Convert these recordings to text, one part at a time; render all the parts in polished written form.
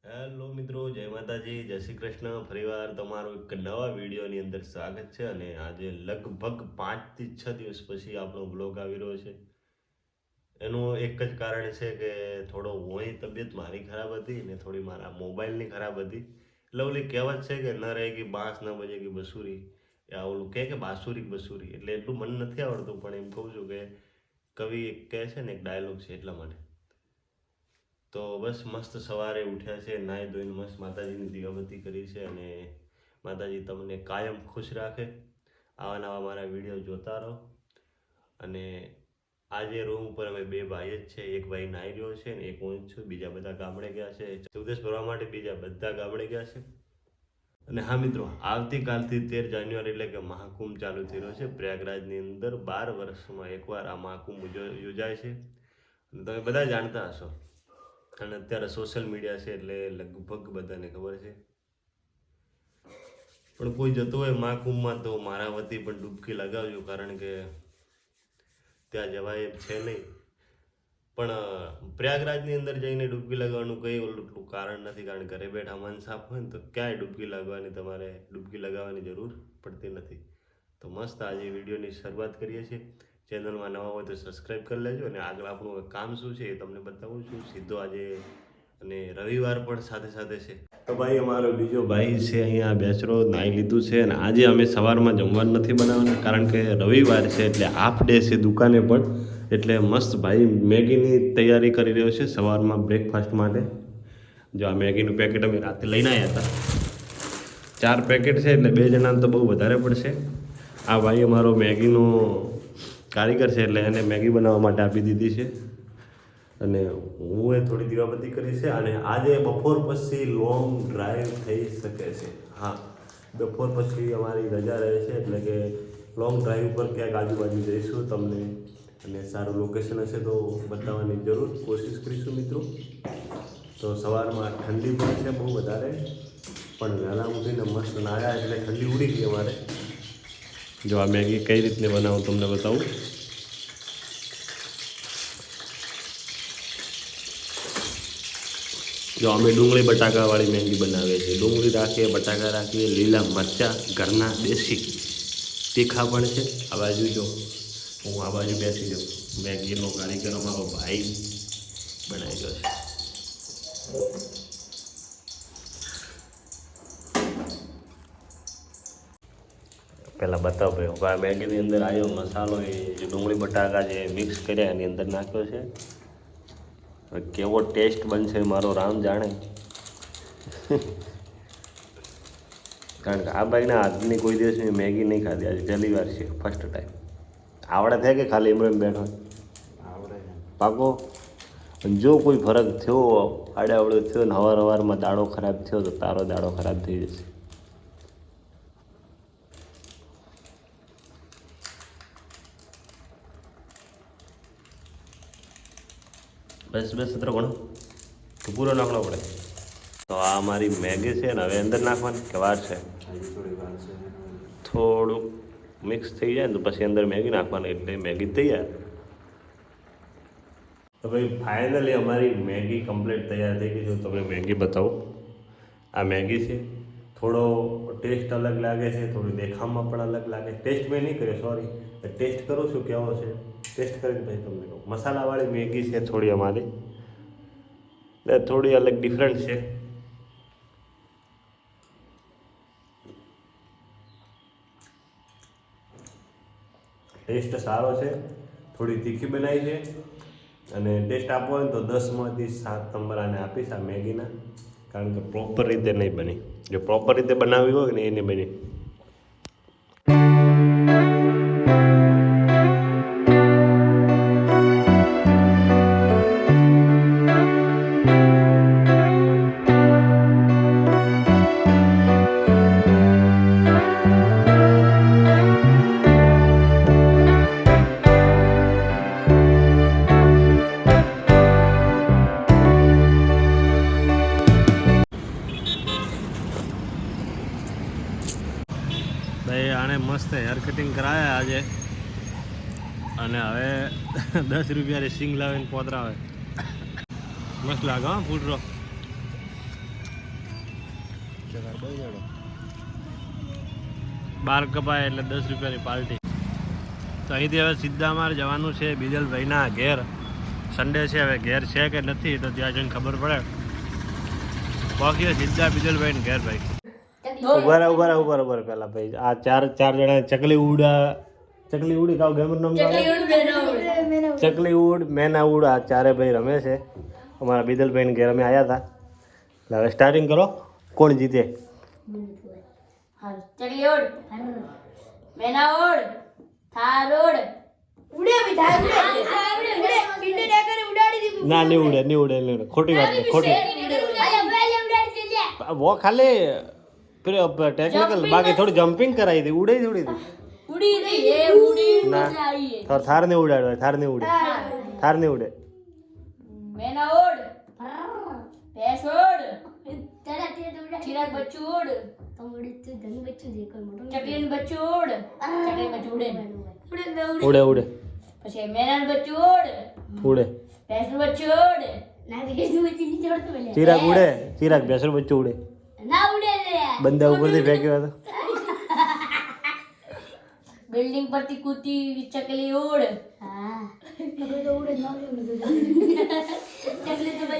Hello મિત્રો, જય માતાજી, જય શ્રી કૃષ્ણ. ફરીવાર તમારું એક નવા વિડીયોની અંદર સ્વાગત છે. અને આજે લગભગ 5 થી 6 દિવસ પછી આપણો બ્લોગ આવી રહ્યો છે. એનું એક જ કારણ છે કે થોડો હું તબિયત મારી ખરાબ હતી ને થોડી મારા મોબાઈલની ખરાબ હતી. એટલે ઓલી કહેવત છે કે ન રહેગી બાંસ ન બજેગી બસુરી. ઓલું કે બાંસુરી બસુરી એટલે એટલું મને નથી આવડતું, પણ એમ કહું છું કે કવિ કહે છે ને એક ડાયલોગ છે એટલા માટે. તો બસ મસ્ત સવારે ઉઠ્યા છે, નાહી ધોઈને મસ્ત માતાજીની દીવાબત્તી કરી છે. અને માતાજી તમને કાયમ ખુશ રાખે, આવા નવા મારા વિડીયો જોતા રહો. અને આજે રૂમ ઉપર અમે બે ભાઈ જ છે. એક ભાઈ નાહી રહ્યો છે ને એક હું જ છું. બીજા બધા ગામડે ગયા છે ચૌદશ ભરવા માટે, બીજા બધા ગામડે ગયા છે. અને હા મિત્રો, આવતીકાલથી 13 જાન્યુઆરી એટલે કે મહાકુંભ ચાલુ થઈ રહ્યો છે પ્રયાગરાજની અંદર. 12 વર્ષમાં એકવાર આ મહાકુંભ યોજાય છે. અને તમે બધા જાણતા હશો, અને અત્યારે સોશિયલ મીડિયા છે એટલે લગભગ બધાને ખબર છે. પણ કોઈ જતો હોય મહાકુંભમાં તો મારા વતી પણ ડૂબકી લગાવજો, કારણ કે ત્યાં જવાય એમ છે નહીં. પણ પ્રયાગરાજની અંદર જઈને ડૂબકી લગાવવાનું કંઈ એટલું કારણ નથી, કારણ કે ઘરે બેઠા મન સાફ હોય ને તો ક્યાંય ડૂબકી લગાવવાની જરૂર પડતી નથી. તો મસ્ત આજે વિડીયોની શરૂઆત કરીએ છીએ. ચેનલમાં નવા હોય તો સબસ્ક્રાઈબ કરી લેજો. અને આગળ આપણું કામ શું છે એ તમને બતાવું છું સીધો આજે. અને રવિવાર પણ સાથે સાથે છે. તો ભાઈ અમારો બીજો ભાઈ છે અહીંયા બેસરો નાહી લીધું છે. અને આજે અમે સવારમાં જમવાનું નથી બનાવવાના, કારણ કે રવિવાર છે એટલે હાફ ડે છે દુકાને પણ. એટલે મસ્ત ભાઈ મેગીની તૈયારી કરી રહ્યો છે સવારમાં બ્રેકફાસ્ટ માટે. જો આ મેગીનું પેકેટ અમે રાતે લઈને આવ્યા હતા. 4 પેકેટ છે એટલે 2 જણાને તો બહુ વધારે પડશે. આ ભાઈ અમારો મેગીનો કારીગર છે એટલે એને મેગી બનાવવા માટે આપી દીધી છે. અને હું થોડી દીવાબત્તી કરી છે. અને આજે બપોર પછી લોંગ ડ્રાઈવ થઈ શકે છે. હા, બપોર પછી અમારી રજા રહે છે એટલે કે લોંગ ડ્રાઈવ પર ક્યાંક આજુબાજુ જઈશું તમને. અને સારું લોકેશન હશે તો બતાવવાની જરૂર કોશિશ કરીશું મિત્રો. તો સવારમાં ઠંડી પણ છે બહુ વધારે, પણ વહેલા ઉઠીને મસ્ત નાહ્યા એટલે ઠંડી ઉડી ગઈ અમારે. જો આ મેગી કઈ રીતને બનાવું તમને બતાવું. જો અમે ડુંગળી બટાકાવાળી મેગી બનાવીએ છીએ. ડુંગળી રાખીએ, બટાકા રાખીએ, લીલા મરચાં ઘરના દેશી, તીખા પણ છે. આ બાજુ જો હું આ બાજુ બેસી જાઉં, મેગીનો કારીગર અમારો ભાઈ બનાવી ગયો છે. પહેલાં બતાવો ભાઈ, આ મેગીની અંદર આવ્યો મસાલો એ જે ડુંગળી બટાકા જે મિક્સ કર્યા એની અંદર નાખ્યો છે. હવે કેવો ટેસ્ટ બનશે મારો રામ જાણે. કારણ કે આ ભાઈના હાથની કોઈ દિવસ મેં મેગી નહીં ખાધી, આજે પહેલી વાર છે, ફર્સ્ટ ટાઈમ. આવડે થાય કે ખાલી એમ બેઠો આવડે પાકો. જો કોઈ ફરક થયો, આડે આવડે થયો ને હવારમાં દાડો ખરાબ થયો તો તારો દાડો ખરાબ થઈ જશે. બસ બસ સત્ર ઘણો તો પૂરો નાખવો પડે. તો આ અમારી મેગી છે ને હવે અંદર નાખવાની કે વાર છે? થોડુંક મિક્સ થઈ જાય ને તો પછી અંદર મેગી નાખવાની એટલે મેગી તૈયાર. તો ભાઈ ફાઇનલી અમારી મેગી કમ્પ્લીટ તૈયાર થઈ ગઈ છે. તમને મેગી બતાવું. આ મેગી છે. થોડો ટેસ્ટ અલગ લાગે છે, થોડી દેખાવમાં પણ અલગ લાગે. ટેસ્ટ મેં નહીં કર્યો, સોરી. ટેસ્ટ કરું છું કેવો છે, ટેસ્ટ કરીને પછી તમને કહું. મસાલાવાળી મેગી છે થોડી અમારી, એટલે થોડી અલગ ડિફરન્ટ છે. ટેસ્ટ સારો છે, થોડી તીખી બનાવી છે. અને ટેસ્ટ આપવો હોય ને તો 10માંથી 7 નંબર આને આપીશ આ મેગીના, કારણ કે પ્રોપર રીતે નહીં બની. જો પ્રોપર રીતે બનાવવી હોય ને એને બની. ભાઈ આણે મસ્ત હેર કટિંગ કરાયા આજે. અને હવે 10 રૂપિયાની સિંગ લાવીને પોતરાવે. મસ્ત લાગે હા ફૂટરો. 12 કપાય એટલે 10 રૂપિયાની પાર્ટી. તો અહીંથી હવે સીધા અમારે જવાનું છે બીજલભાઈના ઘેર. સન્ડે છે, હવે ઘેર છે કે નથી તો ત્યાં જઈને ખબર પડે. બાકી સીધા બીજલભાઈને ઘેર ભાઈ. ઉભા પેલા ભાઈ આ ચાર જણા ચકલી ઉડી કાવ ગેમર નામ ચકલી ઉડ મેના ઉડ આ ચારે ભાઈ રમે છે. અમારા બીજલભાઈને ઘેર અમે આવ્યા હતા. એટલે હવે સ્ટાર્ટિંગ કરો. કોણ જીતે? ચકલી ઉડ મેના ઉડ થાર ઉડ ઉડે ભી થાર ઉડે પિંડે ડેકરે ઉડાડી દી. ના નહીં ઉડે ખોટી વાત છે, ખોટી વો ખાલી ટેકનિકલ બાકી થોડી જમ્પિંગ કરાવી હતી. ઉડે થોડી ઉડી દી એ ઉડી ના થાર ને ઉડાડવા થાર ને ઉડે મેના ઉડ ભેંસ ઉડ ચિરાગ બચ્ચું ઉડ ચકલીનું બચ્ચું ઉડ ચકલી બચ્ચું ઉડે પછી મેનાનું બચ્ચું ઉડ ભેંસનું બચ્ચું ઉડ ચિરાગ ભેંસનું બચ્ચું ઉડે ના ઉડે બંદા ઉપરથી ફેંક્યો હતો. બિલ્ડિંગ પરથી કૂદતી ચકલી ઉડ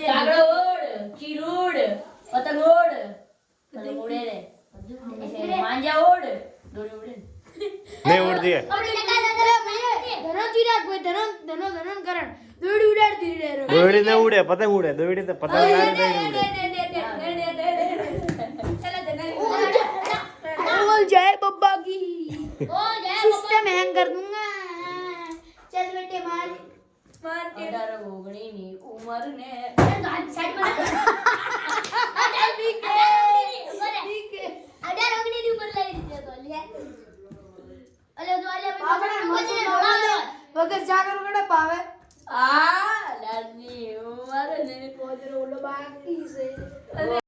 કાગડો ઉડ ચીલ ઉડ પતંગ ઉડ ઉડે રે માંજા ઉડ દોરી ઉડે નહીં ઉડતી દોડી ને ઉડે પતંગ ઉડે દોડી તો પતંગ ઉડે जय बब्बा की सिस्टम हैंग कर दूंगा चल बेटे मार के 18 ओगणी ની ઉંમર ને સાઈડ માં 18 ઓગણી ની ઉંમર લઈ દીધો તો લે અલે તો આલે વગર જાગર વગર પાવે આ લાડની ઉંમર ને પોદરો ઓલો બાકી છે